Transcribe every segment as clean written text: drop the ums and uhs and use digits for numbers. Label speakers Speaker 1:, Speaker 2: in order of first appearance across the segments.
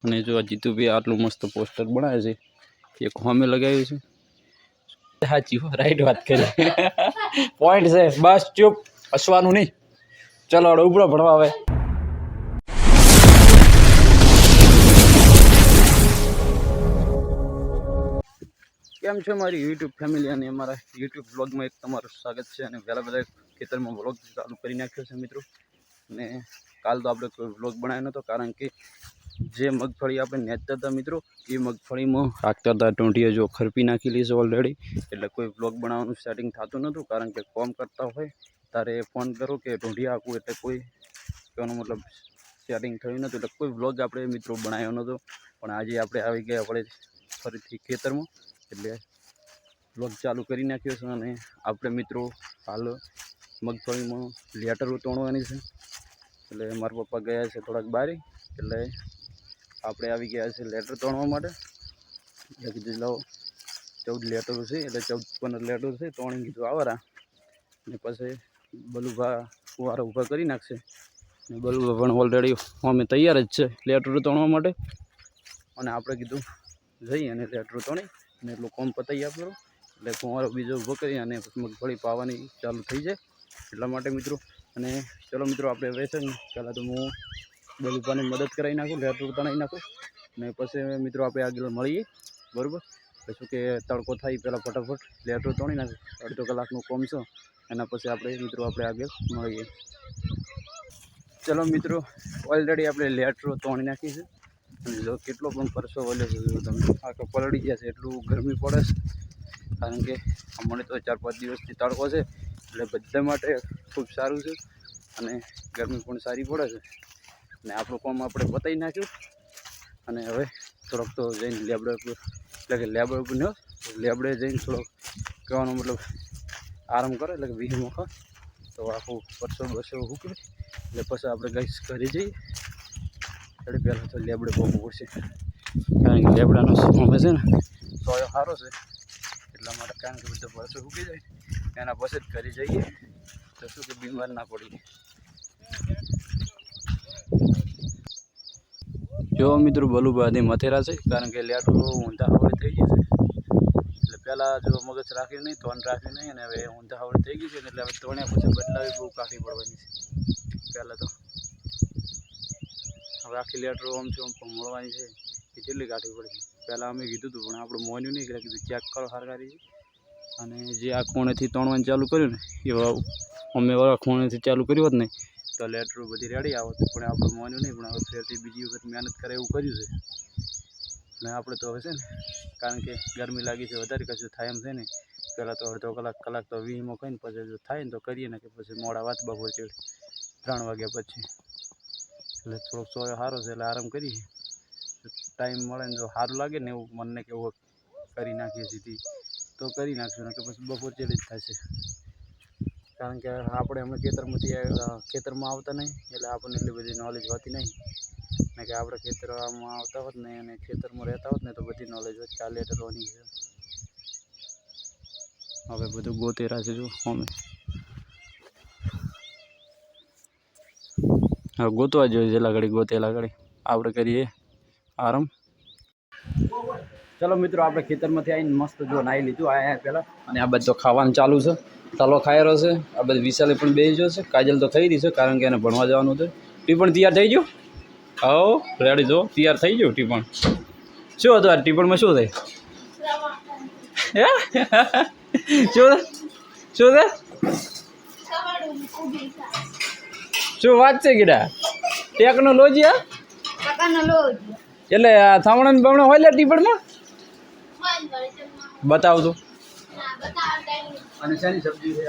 Speaker 1: અને જો આ જીતુભાઈ આટલું મસ્ત પોસ્ટર બનાવે છે, એક હોમે લગાવ્યું છે. સાચી રાઈટ વાત કરી, પોઈન્ટ છે. બસ ચૂપ, હસવાનું નહીં. ચલો હવે ઉપડો ભણવા. હવે કેમ છે મારી યુટ્યુબ ફેમિલી અને અમારા યુટ્યુબ બ્લોગમાં એક તમારું સ્વાગત છે. અને પહેલાં બધા ખેતરમાં બ્લોગ ચાલુ કરી નાખ્યો છે મિત્રો. અને કાલ તો આપણે કોઈ બ્લોગ બનાવ્યો નહોતો, કારણ કે જે મગફળી આપણે નેચતા હતા મિત્રો, એ મગફળીમાં રાખતા હતા ટોંટીએ જો ખરપી નાખેલી છે ઓલરેડી. એટલે કોઈ બ્લોગ બનાવવાનું સ્ટાર્ટિંગ થતું નહોતું, કારણ કે કોમ કરતા હોય તારે ફોન કરો કે ટોંટીએ આપવું, એટલે કોઈ કહેવાનો મતલબ સ્ટાર્ટિંગ થયું નહોતું. એટલે કોઈ બ્લોગ આપણે મિત્રો બનાવ્યો નહોતો. પણ આજે આપણે આવી ગયા આપણે ફરીથી ખેતરમાં, એટલે બ્લોગ ચાલુ કરી નાખ્યો છે. અને આપણે મિત્રો હાલ મગફળીમાં લેટરો તોડવાની છે. એટલે મારા પપ્પા ગયા છે થોડાક બહાર, એટલે આપણે આવી ગયા છે લેટર તોડવા માટે. એટલે કીધું લાવો 14 લેટરો છે, એટલે 14-15 લેટરો છે, તોણી કીધું આવરા. અને પછી બલુભા ફુવારા ઊભા કરી નાખશે. અને બલુભા પણ ઓલરેડી અમે તૈયાર જ છે લેટરો તોડવા માટે. અને આપણે કીધું જઈએ અને લેટરો તોડી અને એટલું કોમ પતાવી આપ્યો, એટલે ફુવારો બીજો ઊભો કરી અને મગફળી પાવાની ચાલુ થઈ જાય એટલા માટે મિત્રો. અને ચલો મિત્રો, આપણે હવે છે ને પહેલાં તો હું બલુભાની મદદ કરાવી નાખું, લેટરો તણાવી નાખું. અને પછી મિત્રો આપણે આગળ મળીએ, બરાબર? પછી કે તડકો થાય પહેલાં ફટાફટ લેટરો તોડી નાખે, અડધો કલાકનું કોમ છે. એના પછી આપણે મિત્રો આપણે આગળ મળીએ. ચલો મિત્રો, ઓલરેડી આપણે લેટરો તોડી નાખી છે. અને જો કેટલો પણ પરસો વળ્યો છે, જો તમે આખો પલળી ગયા છે, એટલું ગરમી પડે છે. કારણ કે હમણાં તો 4-5 દિવસથી તડકો છે, એટલે બધા માટે ખૂબ સારું છે. અને ગરમી પણ સારી પડે છે. અને આપણું કામ આપણે પતાવી નાખ્યું. અને હવે થોડોક તો જઈને લેબડે ઉપર, એટલે કે લેબડ ઉપર ન લેબડે જઈને થોડોક કહેવાનો મતલબ આરામ કરે, એટલે કે વીહમાં ખા તો આખું પરસો બસો ઉકળે. એટલે પછી આપણે ગઈ ઘરે જઈએ. એટલે પહેલાં તો લેબડે પહોંચવું પડશે, કારણ કે લેબડાનો સમય છે ને સોયો સારો છે એટલા માટે. કારણ કે બધો પરસો ઉકી જાય એના પછી જ ઘરે જઈએ, તો શું કે બીમાર ના પડીએ. જો મિત્રો બલુબાદી મથેરા છે, કારણ કે લેટરો ઊંધા હવળી થઈ ગઈ છે. એટલે પહેલાં જો મગજ રાખ્યું નહીં, તોન રાખ્યું નહીં, અને હવે ઊંધા હવળી થઈ ગઈ છે. એટલે હવે તોણ્યા પછી બદલાવી બહુ કાઢી પડવાની છે. પહેલાં તો હવે આખી લેટરો આમ છે આમ મળવાની છે, એ કેટલી કાઢવી પડે છે. પહેલાં અમે કીધું હતું, પણ આપણે મોન્યું નહીં, એટલે કીધું ચેક કરો સરકારી. અને જે આ ખૂણેથી તોડવાનું ચાલુ કર્યું ને, એવા અમે ખૂણેથી ચાલુ કર્યું હોત ને તો લેટરો બધી રેડી આવત. પણ આપણે મોન્યું નહીં, પણ હવે ફેરથી બીજી વખત મહેનત કરે એવું કર્યું છે. અને આપણે તો હવે છે ને, કારણ કે ગરમી લાગી છે વધારે, કશું થાય એમ છે ને. પહેલાં તો અડધો કલાક તો વીમાં કહીને પછી જો થાય ને તો કરીએ ને, કે પછી મોડા વાત બપોર ચડે 3 વાગ્યા પછી. એટલે થોડોક સોયો સારો છે, એટલે આરામ કરીએ. ટાઈમ મળે ને જો સારું લાગે ને એવું મનને કે એવું કરી નાખીએ સીધી, તો કરી નાખશું. ને કે પછી બપોર ચડી જ થશે. કારણ કે આપણે અમે ખેતરમાં આવતા નહીં, એટલે આપણને એટલી બધી નોલેજ હોતી નહીં. ને કે આપણે ખેતરમાં આવતા હોત ને અને ખેતરમાં રહેતા હોત ને તો બધી નોલેજ હોત કે આ લેટરોની છે. હવે બધું ગોતેરા છે જો અમે. હવે ગોતવા જોઈએ, જેલા ઘડી ગોતેલા ઘડી આપણે કરીએ આરામ. ચલો મિત્રો, આપણે ખેતરમાંથી આવીને મસ્ત જો નાહી લીધું આયા પહેલાં. અને આ બધો ખાવાનું ચાલુ છે, તલો ખાયેલો છે. આ બધું વિશાલે પણ બેસી ગયો છે. કાજલ તો થઈ રહી છે, કારણ કે એને ભણવા જવાનું હતું. ટીપણ તૈયાર થઈ ગયું? આવો રેડી, જો તૈયાર થઈ ગયું ટીપણ. શું હતું આ ટીપણમાં? શું થાય? શું શું છે? શું વાત છે કીડા? ટેકનોલોજી? એટલે થામણા બમણા હોય લે ટીપણમાં? બતાવતું. અને શાની સબ્જી છે?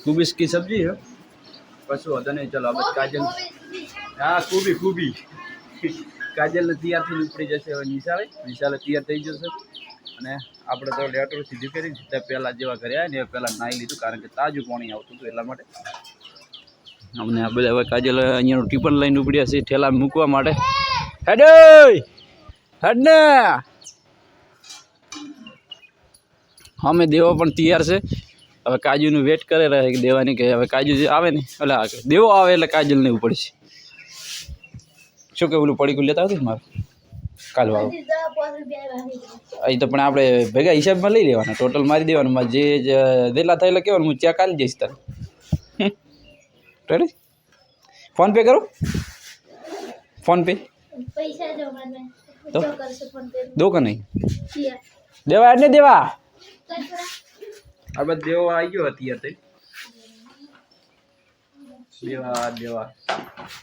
Speaker 1: કુબેશ કી સબ્જી है. કશું હતો નહીં. ચલો હવે કાજલ, હા કુબી કાજલને તૈયાર થઈને ઉપડી જશે હવે વિશાલે તૈયાર થઈ જશે. અને આપણે તો લેટરો સીધી કરી ત્યાં પહેલાં જેવા ઘરે આવ્યા ને પહેલાં નાહી લીધું, કારણ કે તાજું પાણી આવતું હતું એટલા માટે. અમને આ બધા હવે કાજલ અહીંયાનું ટીપણ લઈને ઉપડ્યા છે ઠેલા મૂકવા માટે. હેડ ને અમે દેવો પણ તૈયાર છે. હવે કાજુનું વેટ કરે રહે કે દેવાની, કે હવે કાજુ જે આવે ને એટલે દેવો આવે એટલે કાજલ નહીં ઉપડશે. શું કે ઓલું પડીકું લેતા આવતું મારું કાલ વાળું અહીં તો પણ આપણે ભેગા હિસાબમાં લઈ લેવાના ટોટલ મારી દેવાનું જે જેટલા થાય એટલે કહેવાનું હું ચેક કાલી જઈશ તારે રેડી ફોન પે કરું ફોન પે તો દો કે નહીં દેવા એટલે દેવા આ બધું દેવા આવી ગયો અત્યારે દેવા દેવા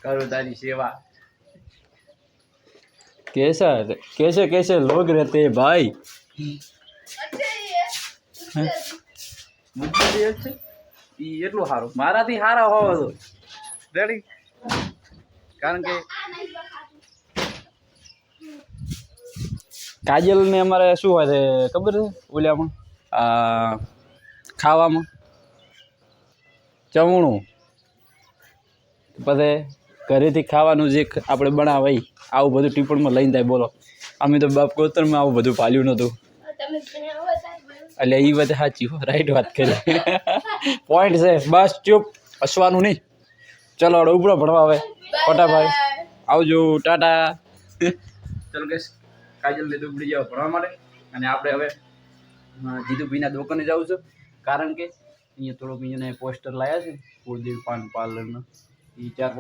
Speaker 1: કરો તારી સેવા कैसे कैसे लोग रहते हैं भाई એટલું સારું મારાથી સારા હોવા તો રેડી કારણ કે કાજલ ને અમારે શું હોય છે ખબર છે ઓલામાં ખાવામાં ચવણું પછી ઘરેથી ખાવાનું જે આપણે બનાવાય આવું બધું ટીપણમાં લઈને જાય બોલો અમે તો બાપ કોતરમાં આવું બધું પાલ્યું નહોતું એટલે એ વાત સાચી રાઈટ વાત કરી પોઈન્ટ છે બસ ચૂપ હસવાનું નહીં ચલો હવે ઉપડો ભણવા હવે ફટાફટ આવજો ટાટા ચલો કે કાજલ લીધું ઉપડી જાવ ભણવા માટે અને આપણે હવે જીતુભાઈના દુકાને જવું છે કારણ કે અહીંયા થોડોક અહીંયા પોસ્ટર લાવ્યા છે કુળદેવ પાન પાર્લરનો એ ચાર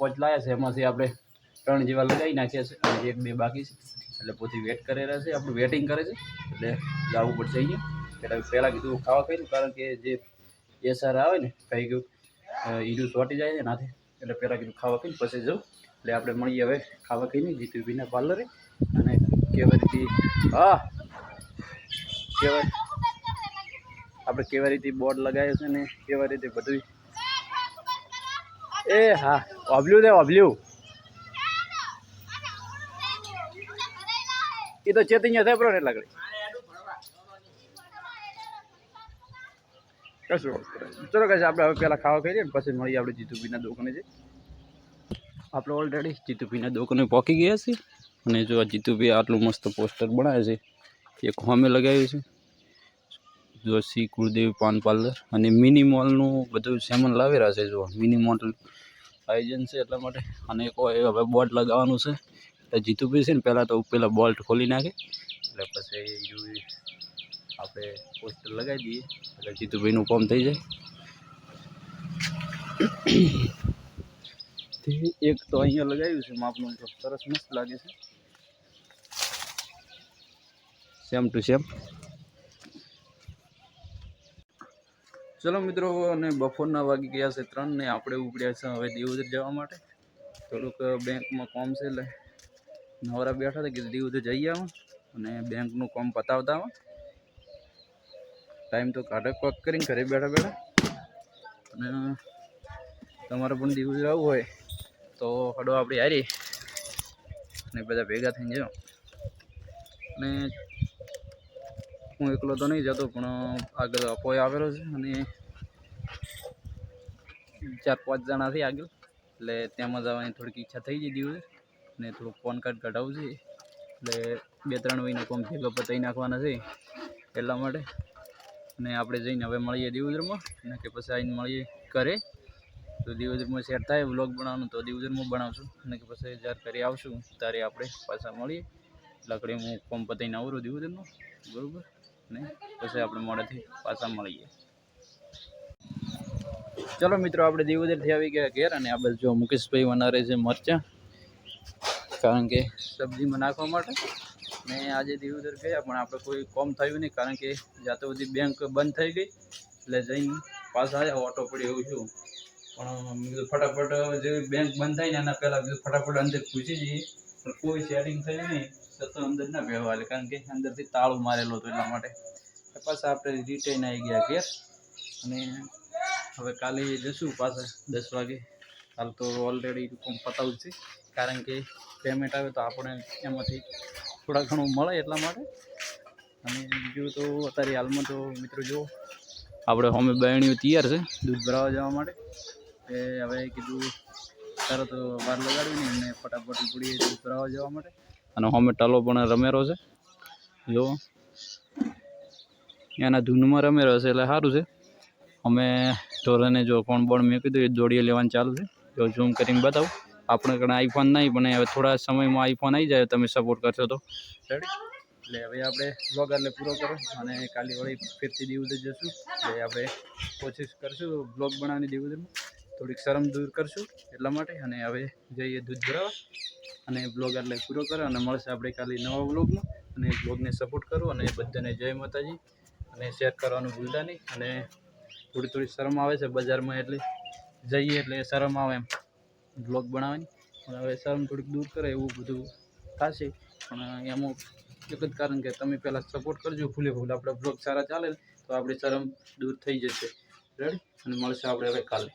Speaker 1: પાંચ લાવ્યા છે એમાંથી આપણે 3 જેવા લગાવી નાખ્યા છે અને 1-2 બાકી છે એટલે પોતે વેટ કરી રહ્યા છે આપણું વેટિંગ કરે છે એટલે જવું પડશે અહીંયા પહેલાં કીધું ખાવા ખાઈ કારણ કે જે એસઆર આવે ને કંઈ ગયું હીરું ચોંટી જાય છે નાથે એટલે પહેલાં કીધું ખાવા ખાઈને પછી જવું એટલે આપણે મળીએ હવે ખાવા ખાઈને જીતુભાઈના પાર્લરે અને કેવી રીતે આપણે કેવી રીતે બોર્ડ લગાવ્યો છે ને કેવી રીતે બધું એ હા ઓબલ્યું દે ઓબલ્યું એ તો ચેતિંગ થાય બરો એટલા ઘડી કશું ચલો કશે આપણે હવે પહેલાં ખાવા ખાઈએ ને પછી મળીએ આપણે જીતુભાઈના દુકાને જઈએ આપણે ઓલરેડી જીતુભાઈના દુકાને પહોંચી ગયા છીએ અને જો આ જીતુભાઈ આટલું મસ્ત પોસ્ટર બનાવે છે એક હોમે લગાવ્યું છે જો શ્રી કુળદેવ પાન પાર્લર અને મિની મોલનું બધું સામાન લાવી રહ્યા છે જો મિની મોલ આયોજન છે એટલા માટે અને એક હવે બોર્ડ લગાવવાનું છે એટલે જીતુભાઈ છે ને પહેલાં તો પેલા બોલ્ટ ખોલી નાખે એટલે પછી આપણે પોસ્ટર લગાવી દઈએ એટલે જીતુભાઈનું કામ થઈ જાય એક તો અહીંયા લગાવ્યું છે માપનું તો સરસ મસ્ત લાગે છે સેમ ટુ સેમ ચલો મિત્રો અને બપોરના વાગી ગયા છે 3 ને આપણે ઉપડ્યા છે હવે દેવોદર જવા માટે થોડુંક બેંકમાં કામ છે એટલે નવરા બેઠા હતા કે દેવોદર જઈ આવો અને બેંકનું કામ પતાવતા આવો ટાઈમ તો કાઢે કોક કરીને ઘરે બેઠા બેઠા અને તમારે પણ દેવોદર આવવું હોય તો હડો આપણી હારી અને બધા ભેગા થઈને જાઓ અને હું એકલો તો નહીં જતો પણ આગળ અપોય આવેલો છે અને 4-5 જણાથી આગળ એટલે તેમાં જવાની થોડીક ઈચ્છા થઈ ગઈ દિવસ અને થોડુંક પાન કાર્ડ કઢાવવું છે એટલે 2-3 મહિના કોમ ભેગો પતાવી નાખવાના છે એટલા માટે અને આપણે જઈને હવે મળીએ દિવસમાં અને કે પછી આવીને મળીએ ઘરે તો દિવસમાં શેર થાય વ્લોગ બનાવવાનું તો દિવસમાં બનાવશું અને કે પછી જ્યારે ઘરે આવશું ત્યારે આપણે પાછા મળીએ લકડી હું કોમ પતાવીને આવરું દિવસમાં બરાબર ને પછી આપણે મોડેથી પાછા મળીએ ચલો મિત્રો આપણે દેવોદરથી આવી ગયા ઘેર અને આ બાજુ જો મુકેશભાઈ વનારે છે મરચાં કારણ કે સબ્જીમાં નાખવા માટે ને આજે દેવોદર ગયા પણ આપણે કોઈ કોમ થયું નહીં કારણ કે જાતે બધી બેંક બંધ થઈ ગઈ એટલે જઈને પાછા આવ્યા ઓટો પડી એવું છું પણ ફટાફટ જે બેંક બંધ થાય ને એના પહેલાં ફટાફટ અંદર પૂછી જઈએ પણ કોઈ સેટિંગ થયું નહીં તો અંદર ના બેહવા કારણ કે અંદરથી તાળું મારેલો હતો એટલા માટે પાછા આપણે રિટર્ન આવી ગયા ઘેર અને હવે કાલે જશું પાછા 10 વાગે કાલ તો ઓલરેડી કોમ પતાવું છે કારણ કે પેમેન્ટ આવે તો આપણે એમાંથી થોડા ઘણું મળે એટલા માટે અને બીજું તો અત્યારે હાલમાં તો મિત્રો જુઓ આપણે હોમે બહેણીઓ તૈયાર છે દૂધ ભરાવા જવા માટે એ હવે કીધું તરત વાર લગાડવી ને એમને ફટાફટ ઉપડીએ દૂધ ભરાવા જવા માટે અને હોમે ટલો પણ રમેરો છે જો એના ધૂનમાં રમેરો છે એટલે સારું છે અમે ઢોરને જો કોણ બોણ મેં કીધું એ દોડીએ લેવાનું ચાલુ છે જો ઝૂમ કરીને બતાવું આપણે કણે આઈફોન નહીં, પણ હવે થોડા સમયમાં આઈફોન આવી જાય તમે સપોર્ટ કરશો તો રેડી. એટલે હવે આપણે બ્લોગ એટલે પૂરો કરો અને કાલે વળી ફેરથી દિવસે જશું. એટલે આપણે કોશિશ કરશું બ્લોગ બનાવવાની દિવસમાં થોડીક શરમ દૂર કરશું એટલા માટે. અને હવે જઈએ દૂધ ભરાવા અને બ્લોગ એટલે પૂરો કરો અને મળશે આપણે કાલે નવા બ્લોગમાં. અને બ્લોગને સપોર્ટ કરો અને બધાને જય માતાજી અને શેર કરવાનું ભૂલતા નહીં. અને થોડી શરમ આવે છે બજારમાં એટલે જઈએ એટલે શરમ આવે એમ બ્લોગ બનાવવાની, પણ હવે શરમ થોડીક દૂર કરે એવું બધું થશે. પણ એમાં એક જ કારણ કે તમે પહેલાં સપોર્ટ કરજો ફૂલે ફૂલ. આપણે બ્લોગ સારા ચાલે તો આપણી શરમ દૂર થઈ જશે રેડી. અને મળશે આપણે હવે કાલે.